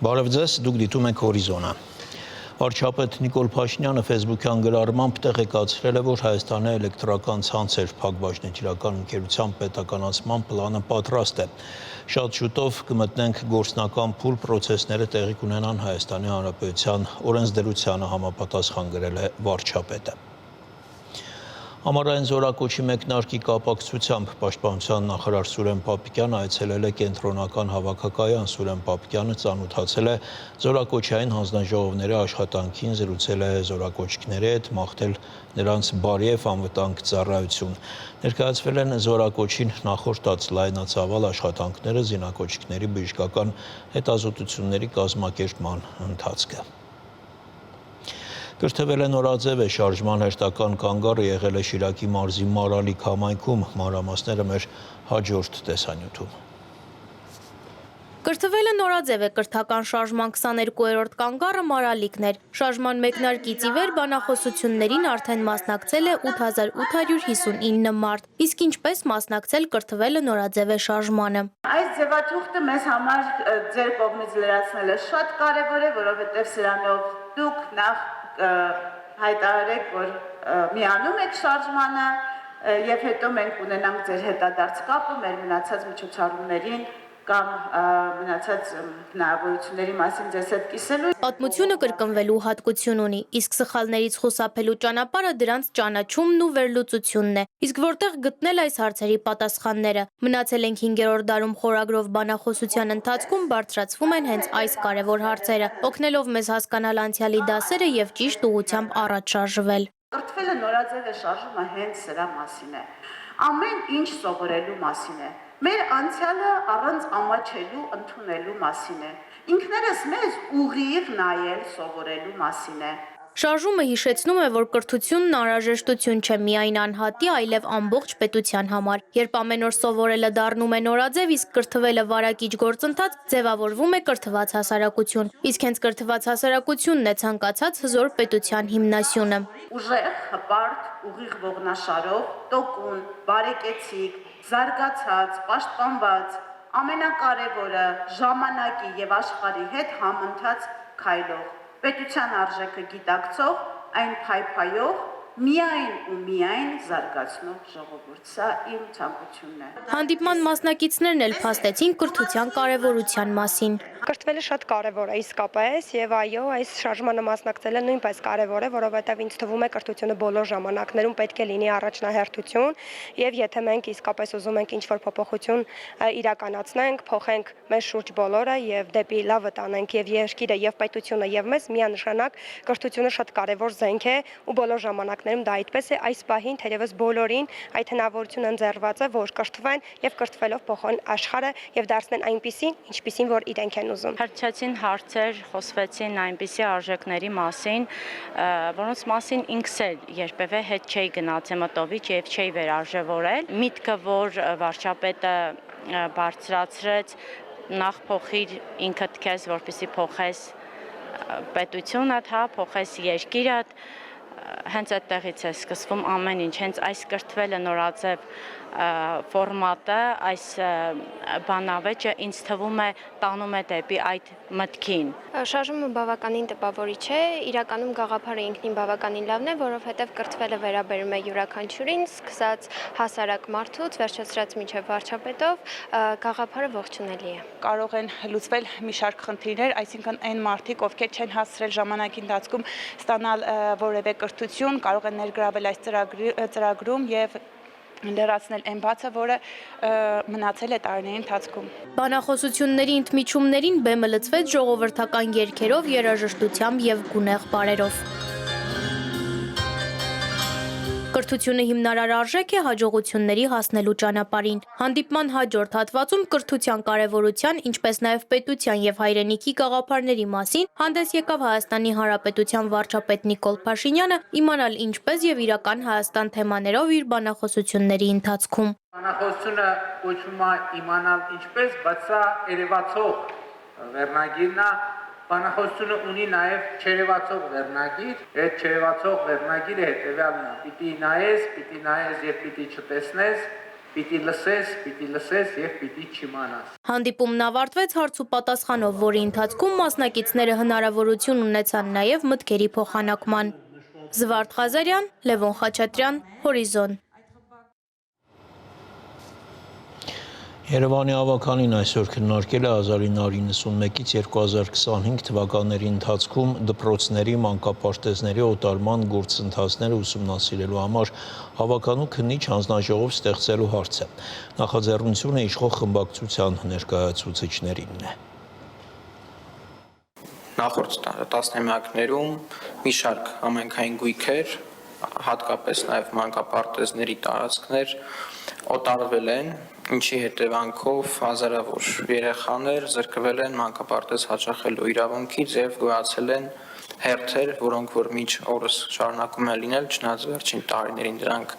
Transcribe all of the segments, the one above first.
Բարև ձեզ, դուք դիտում եք Հորիզոնը։ Վարչապետ Նիկոլ Փաշինյանը Facebook-յան գրառմամբ տեղեկացրել է, որ Հայաստանի էլեկտրական ցանցեր փակbaşնետիրական ընկերության պետականացման պլանը պատրաստ է։ Շատ շուտով կմտնենք գործնական փուլ, պրոցեսները տեղի կունենան Հայաստանի Հանրապետության օրենսդրությանը համապատասխան, գրել է վարչապետը։ Ամառային զորակոչի մեկնարկի կապակցությամբ Պաշտպանության նախարար Սուրեն Պապիկյանը այցելել է կենտրոնական հավաքակայան։ Սուրեն Պապիկյանը ծանոթացել է զորակոչային հանձնաժողովների աշխատանքին, զրուցել է զորակոչիքների հետ, մաղթել նրանց բարի եւ անվտանգ ծառայություն։ Ներկայացվել են զորակոչին նախորդած լայնածավալ աշխատանքները, զինակոչիքների բժշկական հետազոտությունների կազմակերպման ընթացքը։ Կրթվել է նորաձև է շարժման հերթական կանգառը եղել է Շիրակի մարզի Մարալիկ համայնքում, մանրամասները մեր հաջորդ տեսանյութում։ Կրթվել է նորաձև է կրթական շարժման 22-րդ կանգառը Մարալիկն էր։ Շարժման մեկնարկից ի վեր բանախոսություններին արդեն մասնակցել է 8859 մարդ, իսկ ինչպես մասնակցել կրթվելը նորաձև է շարժմանը։ Այս ձևաթուղթը մեզ համար ձեր կողմից լրացնելը շատ կարևոր է, որովհետև սրանով դուք նախ հայտարարեք, որ միանում եք շարժմանը եւ հետո մենք ունենանք ձեր հետադարձ կապը մեր մնացած միջոցառումներին կամ մնացած հնարավորությունների մասին ձեզ հետ կիսելու։ Պատմությունը կրկնվելու հատկություն ունի, իսկ սխալներից խուսափելու ճանապարհը դրանց ճանաչումն ու վերլուծությունն է։ Իսկ որտեղ գտնել այս հարցերի պատասխանները։ Մնացել ենք 5-րդ դարում խորագրով բանախոսության ընթացքում բարձրացվում են հենց այս կարևոր հարցերը, օգնելով մեզ հասկանալ անցյալի դասերը եւ ճիշտ ուղղությամբ առաջ շարժվել։ Կրթվելը նորաձև է շարժումը հենց սրա մասին է։ Ամեն ինչ սովորելու մասին է։ Մեր անցյալը առանց ամաչելու ընդունելու մասին է։ Ինքներս մեզ ուղիղ նայել սովորելու մասին է։ Շարժումը հիշեցնում է, որ կրթությունն անհրաժեշտություն չէ միայն անհատի, այլև ամբողջ պետության համար։ Երբ ամեն օր սովորելը դառնում է նորաձև, իսկ կրթվելը վարակիչ գործընթաց, ձևավորվում է կրթված հասարակություն։ Իսկ հենց կրթված հասարակությունն է ցանկացած հզոր պետության հիմնասյունը։ Ուժեղ, հպարտ, ուղիղ ողնաշարով, տոկուն, բարեկեցիկ, զարգացած, պաշտպանված, ամենակարևորը ժամանակի եւ աշխարհի հետ համընթաց քայլող, պետության արժեքը գիտակցող, այն փայփայող, միայն ու միայն զարգացնող ժողովուրդ։ Սա իմ ցանկությունն է։ Հանդիպման մասնակիցներն էլ փաստեցին կրթության կարևորության մասին։ Կրթվելը շատ կարևոր է իսկապես եւ այո, այս շարժմանը մասնակցելը նույնպես կարևոր է, որովհետեւ ինձ թվում է կրթությունը բոլոր ժամանակներում պետք է լինի առաջնահերթություն եւ եթե մենք իսկապես ուզում ենք ինչ-որ փոփոխություն իրականացնենք, փոխենք մեր շուրջ բոլորը եւ դեպի լավը տանենք եւ երկիրը եւ պետությունը եւ մեզ, միանշանակ կրթությունը շատ կարևոր զենք է ու բոլոր ժամանակներում դա այդպես է, այս պահին թերևս բոլորին այդ հնարավորությունը ընձեռված է, որ կրթվեն եւ կրթվելով փոխեն աշխարհը եւ դարձնեն այնպիսին, ինչպիսին որ իրենք են ուզում։ Հրճեցին հարցեր, խոսվեցին այնպիսի արժեքների մասին, որոնց մասին ինքս էլ երբևէ հետ չէի գնացել մտովիչ եւ չէի վերարժևորել։ Միտքը, որ վարչապետը բարձրացրեց, նախ փոխիր ինքդ քեզ, որպեսզի փոխես պետությունդ, հա, փոխես երկիրդ, հենց այդտեղից է սկսվում ամեն ինչ, հենց այս կրթվելը նորաձև ֆորմատը, այս բանավեճը ինձ թվում է տանում է դեպի այդ մտքին։ Շարժումը բավականին տպավորիչ է, իրականում գաղափարը ինքնին բավականին լավն է, որովհետև կրթվելը վերաբերում է յուրաքանչյուրին, սկսած հասարակ մարդուց, վերջացրած մինչև վարչապետով, գաղափարը ողջունելի է։ Կարող են լուծվել մի շարք խնդիրներ, այսինքն այն մարդիկ, ովքեր չեն հասցրել ժամանակի ընթացքում ստանալ որևէ կրթություն, կարող են ներգրավել այս ծրագրում եւ լրացնել այն բացը, որը մնացել է տարիների ընթացքում։ Բանախոսությունների ընդմիջումներին բեմը լցվեց ժողովրդական երգերով, երաժշտությամբ եւ գունեղ բարերով։ Կրթությունը հիմնարար արժեք է հաջողությունների հասնելու ճանապարհին։ Հանդիպման հաջորդ հատվածում կրթության կարևորության, ինչպես նաև պետության եւ հայրենիքի գաղափարների մասին հանդես եկավ Հայաստանի Հանրապետության վարչապետ Նիկոլ Փաշինյանը, իմանալ ինչպես եւ իրական Հայաստան թեմաներով իր բանախոսությունների ընթացքում։ Բանախոսությունը կոչվում է իմանալ ինչպես, բայց սա երևացող վերնագիրն է։ Բանախոսությունը ունի նաև չերևացող վերնագիր, այդ չերևացող վերնագիրը հետևյալն է. պիտի նայես եւ պիտի չտեսնես, պիտի լսես եւ պիտի չիմանաս։ Հանդիպումն ավարտվեց հարց ու պատասխանով, որի ընթացքում մասնակիցները հնարավորություն ունեցան նաև մտքերի փոխանակման։ Զվարթ Ղազարյան, Լևոն Խաչատրյան, Հորիզոն։ Երևանի ավականին այսօր քննարկել է 1991-ից 2025 թվականների ընթացքում դպրոցների մանկապարտեզների օտարման գործընթացները ուսումնասիրելու համար ավականու քննիչ հանձնաժողով ստեղծելու հարցը։ Նախաձեռնությունը իշխող խմբակցության ներկայացուցիչներինն է։ Նախորդ տասնամյակներում մի շարք համայնքային գույքեր, հատկապես նաև մանկապարտեզների տարածքներ օտարվել են, ինչի հետևանքով հազարավոր երեխաներ զրկվել են մանկապարտեզ հաճախելու իրավունքից եւ գոյացել են հերթեր, որոնք որ մինչ օրս շարունակում են լինել, չնայած վերջին տարիներին դրանք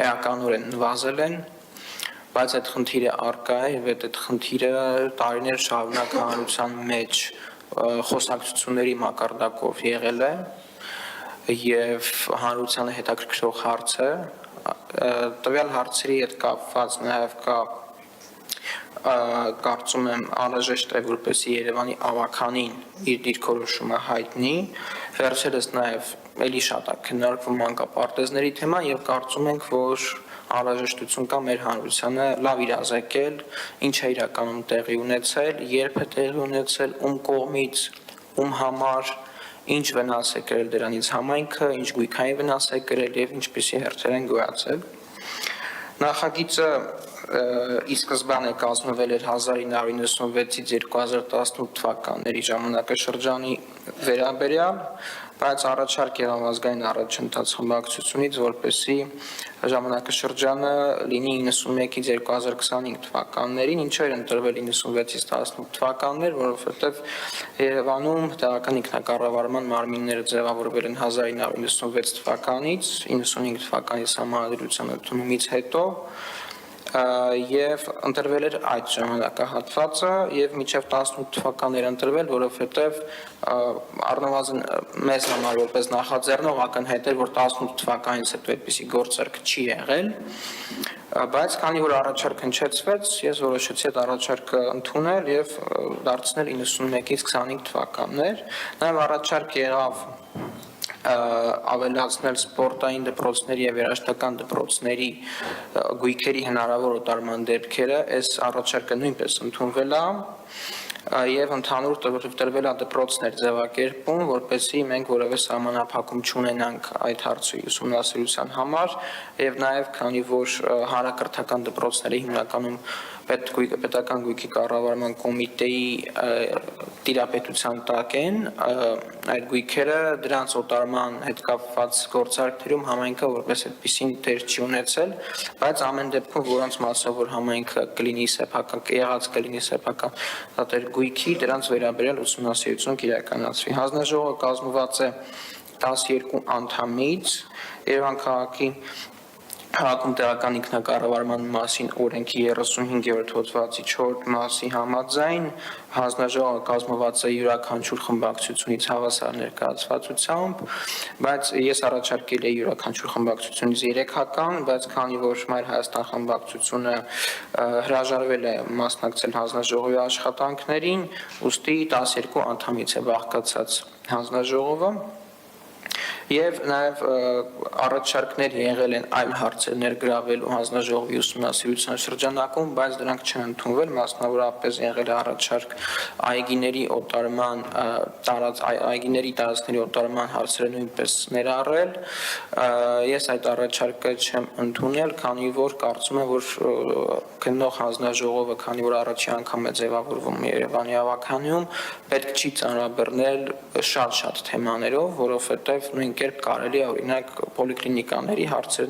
էականորեն նվազել են, բայց այդ խնդիրը առկա է եւ այդ խնդիրը տարիներ շարունակ հանրության մեջ խոսակցությունների մակարդակով եղել է եւ հանրությանը հետաքրքրող հարց է։ Տվյալ հարցերի հետ կապված նաև կա կարծում եմ անհրաժեշտ է որպեսզի Երևանի ավականին իր դիրքորոշումը հայտնի, վերջերս նաև էլի շատ է քննարկվում մանկապարտեզների թեման եւ կարծում ենք, որ անհրաժեշտություն կա մեր հանրությանը լավ իրազեկել, ինչ է իրականում տեղի ունեցել, երբ է տեղի ունեցել, ում կողմից, ում համար, ինչ վնաս է կրել դրանից համայնքը, ինչ գույքային վնաս է կրել եւ ինչպիսի հերթեր են գոյացել։ Նախագիծը ի սկզբանե կազմվել էր 1996-ից 2018 թվականների ժամանակաշրջանի վերաբերյալ, բայց առաջարկ եղավ ազգային առաջընթաց խմբակցությունից, որպեսզի ժամանակաշրջանը լինի 91-ից 2025 թվականներին, ինչեր ընտրվել 96-ից 18 թվականներ, որովհետև Երևանում տեղական ինքնակառավարման մարմինները ձևավորվել են 1996 թվականից, 95 թվականի Սահմանադրության ընդունումից հետո եւ ընտրվել էր այդ ժամանակահատվածը եւ մինչեւ 18 թվականներ ընտրվել, որովհետեւ առնվազն մեզ համար որպես նախաձեռնող ակնհայտ էր, որ 18 թվականից հետո այդպիսի գործարք չի եղել, բայց քանի որ առաջարկ հնչեցվեց, ես որոշեցի այդ առաջարկը ընդունել եւ դարձնել 91-ից 25 թվականներ, նաեւ առաջարկ եղավ ավելացնել սպորտային դպրոցների եւ երաժշտական դպրոցների գույքերի հնարավոր օտարման դեպքերը, այս առաջարկը նույնպես ընդունվել է եւ ընդհանուր տրվել է դպրոցներ ձևակերպում, որպեսզի մենք որևէ սահմանափակում չունենանք այդ հարցի ուսումնասիրության համար եւ նաեւ քանի որ հանրակրթական դպրոցները հիմնականում պետական գույքի կառավարման կոմիտեի տիրապետության տակ են, այդ գույքերը դրանց օտարման հետ կապված գործարքներում համայնքը որպես այդպիսին դեր չի ունեցել, բայց ամեն դեպքում որոնց մասով որ համայնքը կլինի սեփական, եղած կլինի սեփական դատեր գույքի, դրանց վերաբերյալ ուսումնասիրություն կիրականացվի։ Հանձնաժողովը կազմված է 12 անդամից, Երևան քաղաքում տեղական ինքնակառավարման մասին օրենքի 35-րդ հոդվածի 4 մասի համաձայն հանձնաժողովը կազմված է յուրաքանչյուր խմբակցությունից հավասար ներկայացվածությամբ, բայց ես առաջարկել եմ յուրաքանչյուր խմբակցությունից 3-ական, բայց քանի որ Մայր Հայաստան խմբակցությունը հրաժարվել է մասնակցել հանձնաժողովի աշխատանքներին, ուստի 12 անդամից է բաղկացած հանձնաժողովը Եվ նաև առաջարկներ եղել են այլ հարցեր ներգրավելու հանձնաժողովի ուսումնասիրության շրջանակում, բայց դրանք չեն ընդունվել, մասնավորապես եղել է առաջարկ այգիների օտարման այգիների տարածքների օտարման հարցերը նույնպես ներառել։ Ես այդ առաջարկը չեմ ընդունել, քանի որ կարծում եմ, որ քննող հանձնաժողովը, քանի որ առաջի անգամ է ձևավորվում Երևանի ավականիում, պետք չի ծանրաբեռնել շատ թեմաներով, որովհետև նույն կերպ կարելի է օրինակ պոլիկլինիկաների հարցեր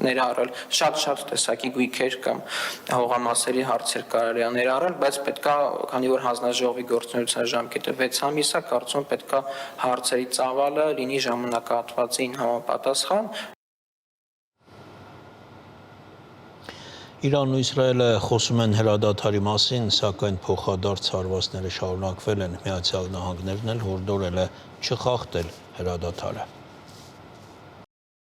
ներառել, շատ տեսակի գույքեր կամ հողամասերի հարցեր կարելի է ներառել, բայց պետքա, քանի որ հանձնաժողովի գործունեության ժամկետը 6 ամիս է, կարծում եմ պետքա հարցերի ծավալը լինի ժամանակահատվածին համապատասխան։ Իրանն ու Իսրայելը խոսում են հրադադարի մասին, սակայն փոխադարձ հարվածները շարունակվել են։ Միացյալ Նահանգներն էլ հորդորել է չխախտել հրադադարը։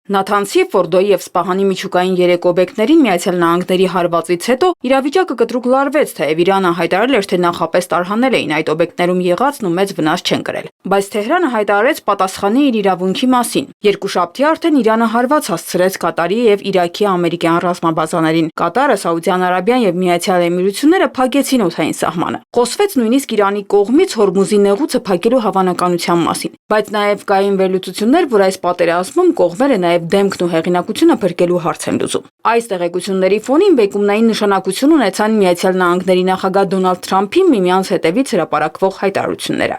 Նաթանցի, Ֆորդոյի եւ Սպահանի միջուկային 3 օբյեկտներին Միացյալ Նահանգների հարվածից հետո իրավիճակը կտրուկ լարվեց, թեև Իրանը հայտարարել էր, թե նախապես տարհանել էին այդ օբյեկտներում եղածն ու մեծ վնաս չեն կրել։ Բայց Թեհրանը հայտարարեց պատասխանի իր իրավունքի մասին։ Երկուշաբթի արդեն Իրանը հարված հասցրեց Կատարի եւ Իրաքի ամերիկյան ռազմաբազաներին։ Կատարը, Սաուդյան Արաբիան եւ Միացյալ Էմիրությունները փակեցին օդային սահմանը։ Խոսվեց նույնիսկ Իրանի կողմից Հորմուզի նեղուցը փակելու հավանականության մասին։ Բայց նաեւ կային վերլուծություններ, որ այս պատերազմում կողմերը նաեւ դեմքն ու հեղինակությունը փրկելու հարց են լուծում։ Այս տեղեկությունների ֆոնին բեկումնային նշանակություն ունեցան Միացյալ Նահանգների նախագահ Դոնալդ Թրամփի միմյանց հետևից հրապարակվող հայտարարությունները։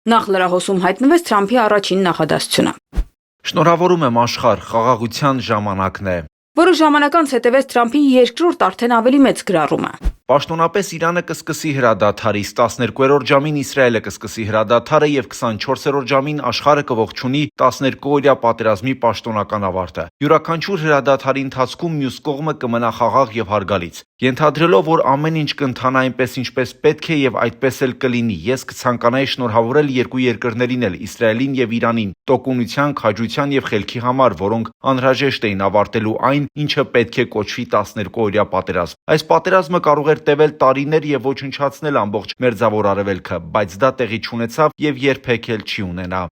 Նախ լրահոսում հայտնվեց Թրամփի առաջին նախադասությունը։ Շնորհավորում եմ աշխարհ, խաղաղության ժամանակն է։ Որոշ ժամանակ անց հետևեց Թրամփի երկրորդ արդեն ավելի մեծ գրառումը։ Պաշտոնապես Իրանը կսկսի հրադադարից, 12-րդ ժամին Իսրայելը կսկսի հրադադարը եւ 24-րդ ժամին աշխարհը կողջունի 12-օրյա պատերազմի պաշտոնական ավարտը։ Յուրաքանչյուր հրադադարի ընթացքում մյուս կողմը կմնա խաղաղ եւ հարգալից։ Ենթադրելով, որ ամեն ինչ կընթանա այնպես ինչպես պետք է եւ այդպես էլ կլինի, ես կցանկանայի շնորհավորել երկու երկրներին էլ, Իսրայելին եւ Իրանին, տոկունության, քաջության եւ խելքի համար, որոնք անհրաժեշտ էին ավարտելու այն, ինչը պետք է կոչվի 12-օրյա պատերազմ։ Այս պատերազմը կարող էր տևել տարիներ եւ ոչնչացնել ամբողջ Մերձավոր Արևելքը, բայց դա տեղի չունեցավ եւ երբեք էլ չի ունենա։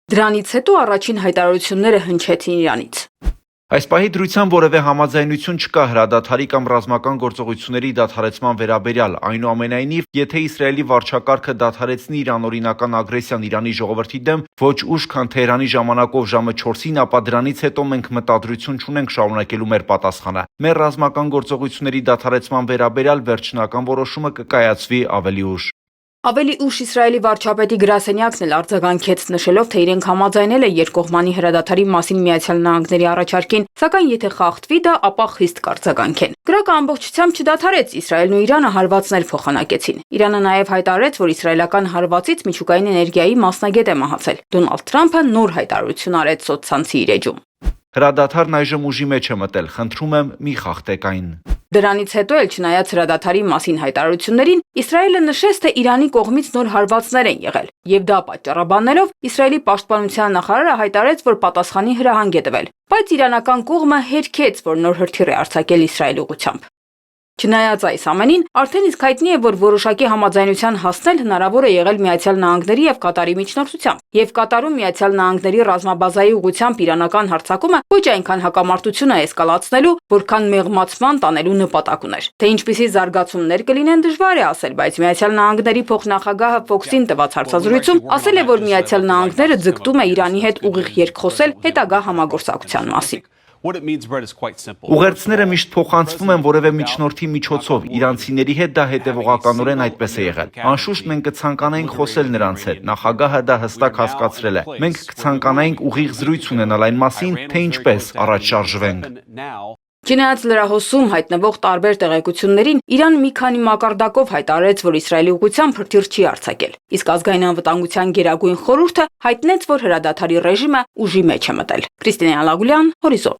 Դրանից հետո առաջին հայտարարությունները հնչեցին Իրանից։ Այս պահի դրությամբ որևէ համաձայնություն չկա հրադադարի կամ ռազմական գործողությունների դադարեցման վերաբերյալ, այնուամենայնիվ, եթե Իսրայելի վարչակարգը դադարեցնի իր անօրինական ագրեսիան Իրանի ժողովրդի դեմ ոչ ուշ, քան Թեհրանի ժամանակով ժամը 4-ին, ապա դրանից հետո մենք մտադրություն չունենք շարունակելու մեր պատասխանը։ Մեր ռազմական գործողությունների դադարեցման վերաբերյալ վերջնական որոշումը կկայացվի ավելի ուշ։ Ավելի ուշ Իսրայելի վարչապետի գրասենյակն էլ արձագանքեց, նշելով, թե իրենք համաձայնել է երկկողմանի հրադադարի մասին Միացյալ Նահանգների առաջարկին, սակայն եթե խախտվի դա, ապա խիստ կարձագանքեն։ Կրակը ամբողջությամբ չդադարեց, Իսրայելն ու Իրանը հարվածներ փոխանակեցին։ Իրանը նաև հայտարարեց, որ իսրայելական հարվածից միջուկային էներգիայի մասնագետ է մահացել։ Դոնալդ Թրամփը նոր հայտարարություն արեց սոցցանցի իր էջում։ Հրադադարն այժմ ուժի մեջ է մտել, խնդրում եմ մի խախտեք այն։ Դրանից հետո էլ չնայած հրադադարի մասին հայտարարություններին, Իսրայելը նշեց, թե Իրանի կողմից նոր հարվածներ են եղել, եւ դա պատճառաբանելով Իսրայելի պաշտպանության նախարարը հայտարարեց, որ պատասխանի հրահանգ է տվել, բայց իրանական կողմը հերքեց, որ նոր հրթիռ է արձակել Իսրայելի ուղղությամբ։ Չնայած այս ամենին, արդեն իսկ հայտնի է, որ որոշակի համաձայնության հասնել հնարավոր է եղել Միացյալ Նահանգների եւ Կատարի միջնորդությամբ, եւ Կատարում Միացյալ Նահանգների ռազմաբազայի ուղղությամբ իրանական հարձակումը ոչ այնքան հակամարտությունը էսկալացնելու, որքան մեղմացման տանելու նպատակ ուներ։ Թե ինչպիսի զարգացումներ կլինեն դժվար է ասել, բայց Միացյալ Նահանգների փոխնախագահը Fox-ին տված հարցազրույցում ասել է, որ Միացյալ Նահանգները ձգտում է Իրանի հետ ուղիղ երկխոսել հետագա համագործակցության մասին։ Ուղերձները միշտ փոխանցվում են որևէ միջնորդի միջոցով, իրանցիների հետ դա հետևողականորեն այդպես է եղել։ Անշուշտ մենք կցանկանայինք խոսել նրանց հետ, նախագահը դա հստակ հասկացրել է։ Մենք կցանկանայինք ուղիղ զրույց ունենալ այն մասին, թե ինչպես առաջ շարժվենք։ Չնայած լրահոսում հայտնվող տարբեր տեղեկություններին, Իրան մի քանի մակարդակով հայտարարեց, որ Իսրայելի ուղղությամբ հրթիռ չի արձակել, իսկ ազգային անվտանգության գերագույն խորհուրդը հայտնեց, որ հրադադարի ռեժիմը ուժի մեջ է մտել։ Քրիստինե Ալագուլյան, Հորիզոն։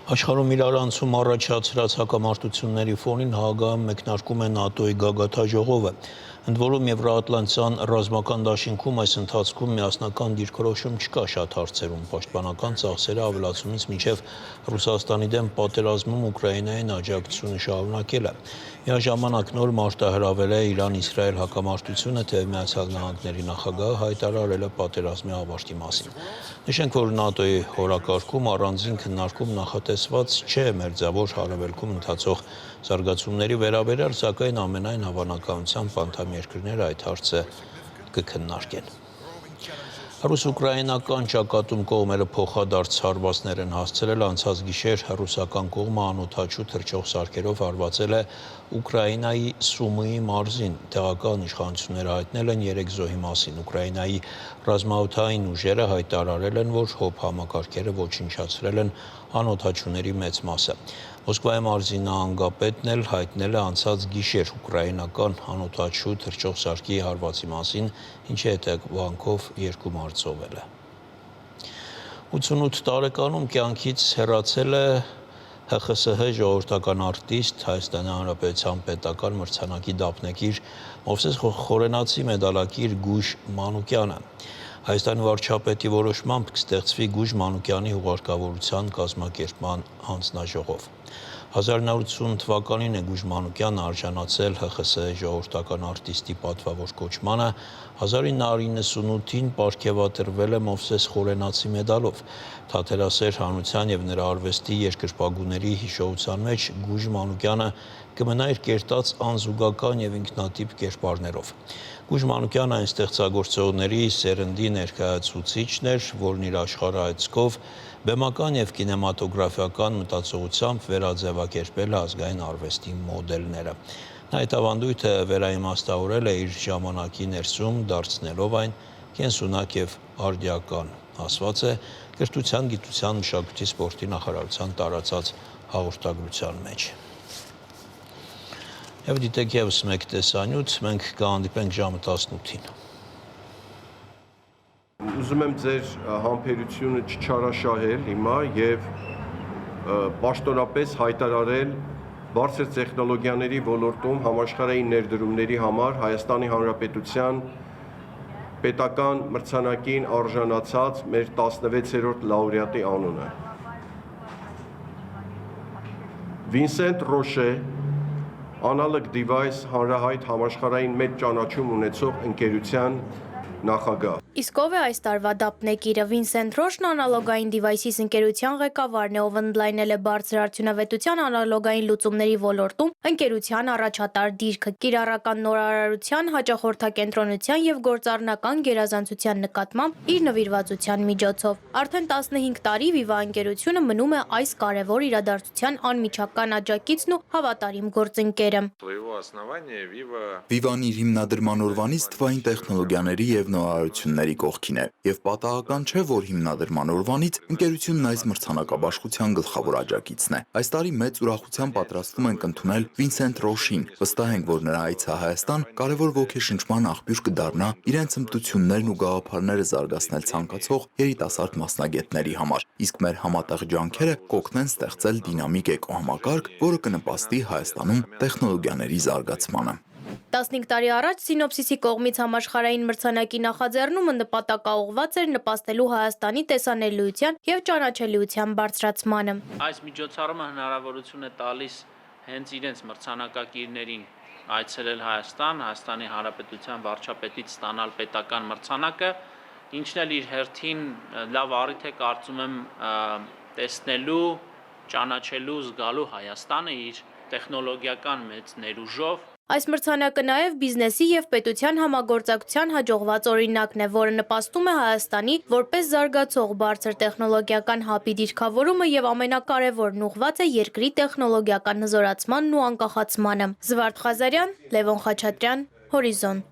Աշխարհում իրարանցում առաջացրած հակամարտությունների ֆոնին Հաագայում մեկնարկում է ՆԱՏՕ-ի գագաթաժողովը։ Ընդ որում Եվրոատլանտյան ռազմական դաշինքում այս ընթացքում միասնական դիրքորոշում չկա շատ հարցերում, պաշտպանական ծախսերը ավելացումից մինչև Ռուսաստանի դեմ պատերազմում Ուկրաինային աջակցությունը շարունակելը։ Միաժամանակ նոր մարտահրավեր է Իրան-Իսրայել հակամարտությունը, թեև Միացյալ Նահանգների նախագահը հայտարարել է պատերազմի ավարտի մասին։ Նշենք, որ ՆԱՏՕ-ի հորակարգում առանձին քննարկում նախատեսված չէ Մերձավոր Արևելքում ընթացող զարգացումների վերաբերյալ, սակայն ամենայն հավանականությամբ անդամ երկրները այդ հարցը կքննարկեն։ Ռուս-ուկրաինական ճակատում կողմերը փոխադարձ հարվածներ են հասցրել, անցած գիշեր ռուսական կողմը անօդաչու թռչող սարքերով հարվածել է Ուկրաինայի Սումիի մարզին։ Տեղական իշխանությունները հայտնել են 3 զոհի մասին։ Ուկրաինայի ռազմաօդային ուժերը հայտարարել են, որ ՀՕՊ համակարգերը ոչնչացրել են անօդաչուների մեծ մասը։ Մոսկվայի մարզի նահանգապետն էլ հայտնել է անցած գիշեր ուկրաինական անօդաչու թռչող սարքի հարվածի մասին, ինչի հետևանքով 2 մարդ զոհվել է։ 88 տարեկանում կյանքից հեռացել է ՀԽՍՀ ժողովրդական արտիստ, Հայաստանի Հանրապետության պետական մրցանակի դափնեկիր Մովսես Խորենացի մեդալակիր Գուշ Մանուկյանը։ Հայաստանի վարչապետի որոշմամբ կստեղծվի Գուժ Մանուկյանի հուղարկավորության կազմակերպման հանձնաժողով։ 1980 թվականին է Գուժ Մանուկյանը արժանացել ՀԽՍՀ ժողովրդական արտիստի պատվավոր կոչմանը, 1998-ին պարգևատրվել է Մովսես Խորենացի մեդալով։ Թատերասեր հանրության եւ նրա արվեստի երկրպագուների հիշողության մեջ Գուժ Մանուկյանը կմնա իր կերտած անզուգական եւ ինքնատիպ կերպարներով։ Գուժ Մանուկյանը այն ստեղծագործողների սերնդի ներկայացուցիչն էր, որն իր աշխարհայացքով բեմական եւ կինեմատոգրաֆիական մտածողությամբ վերաձևակերպել է ազգային արվեստի մոդելները։ Նա այդ ավանդույթը վերաիմաստավորել է իր ժամանակի ներսում, դարձնելով այն կենսունակ եւ արդիական, ասված է Կրթության, գիտության, մշակույթի, սպորտի նախարարության տարածած հաղորդագրության մեջ։ Եվ դիտեք եւս մեկ տեսանյութ, մենք կհանդիպենք ժամը 18-ին։ Ուզում եմ ձեր համբերությունը չչարաշահել հիմա եւ պաշտոնապես հայտարարել բարձր տեխնոլոգիաների ոլորտում համաշխարհային ներդրումների համար Հայաստանի Հանրապետության պետական մրցանակին արժանացած մեր 16-րդ լաուրեատի անունը։ Վինսենտ Ռոշե, Analog Device հանրահայտ համաշխարհային մեծ ճանաչում ունեցող ընկերության նախագահ։ Իսկ ով է այս տարվա դափնեկիրը? Վինսենտ Ռոշն անալոգային դիվայսիս ընկերության ղեկավարն է, ով ընդլայնել է բարձր արդյունավետության անալոգային լուծումների ոլորտում ընկերության առաջատար դիրքը, կիրառական նորարարության, հաճախորդակենտրոնության եւ գործառնական գերազանցության նկատմամբ իր նվիրվածության միջոցով։ Արդեն 15 տարի Viva ընկերությունը մնում է այս կարևոր իրադարձության անմիջական աջակիցն ու հավատարիմ գործընկերը։ Viva-ն իր հիմնադրման օրվանից թվային տեխնոլոգիաների եւ նորարարությունների կողքին է, եւ պատահական չէ, որ հիմնադրման օրվանից ընկերությունն այս մրցանակաբաշխության գլխավոր աջակիցն է։ Այս տարի մեծ ուրախությամբ պատրաստվում ենք ընդունել Վինսենտ Ռոշին։ Վստահ ենք, որ նրա այցը Հայաստան կարևոր ոգեշնչման աղբյուր կդառնա իրենց հմտություններն ու գաղափարները զարգացնել ցանկացող երիտասարդ մասնագետների համար։ Իսկ մեր համատեղ ջանքերը կօգնեն ստեղծել դինամիկ էկոհամակարգ, որը կնպաստի Հայաստանում տեխնոլոգիաների զարգացմանը։ 15 տարի առաջ Սինոպսիսի կողմից համաշխարհային մրցանակի նախաձեռնումը նպատակաուղղված էր նպաստելու Հայաստանի տեսանելիության եւ ճանաչելիության բարձրացմանը։ Այս միջոցառումը հնարավորություն է տալիս հենց իրենց մրցանակակիրներին այցելել Հայաստան, Հայաստանի Հանրապետության վարչապետից ստանալ պետական մրցանակը, ինչն էլ իր հերթին լավ առիթ է կարծում եմ տեսնելու, ճանաչելու, զգալու Հայաստանը իր տեխնոլոգիական մեծ ներուժով։ Այս մրցանակը նաև բիզնեսի եւ պետության համագործակցության հաջողված օրինակն է, որը նպաստում է Հայաստանի որպես զարգացող բարձր տեխնոլոգիական հաբի դիրքավորումը եւ ամենակարևորն ուղղված է երկրի տեխնոլոգիական հզորացմանն ու անկախացմանը։ Զվարթ Ղազարյան, Լևոն Խաչատրյան, Հորիզոն։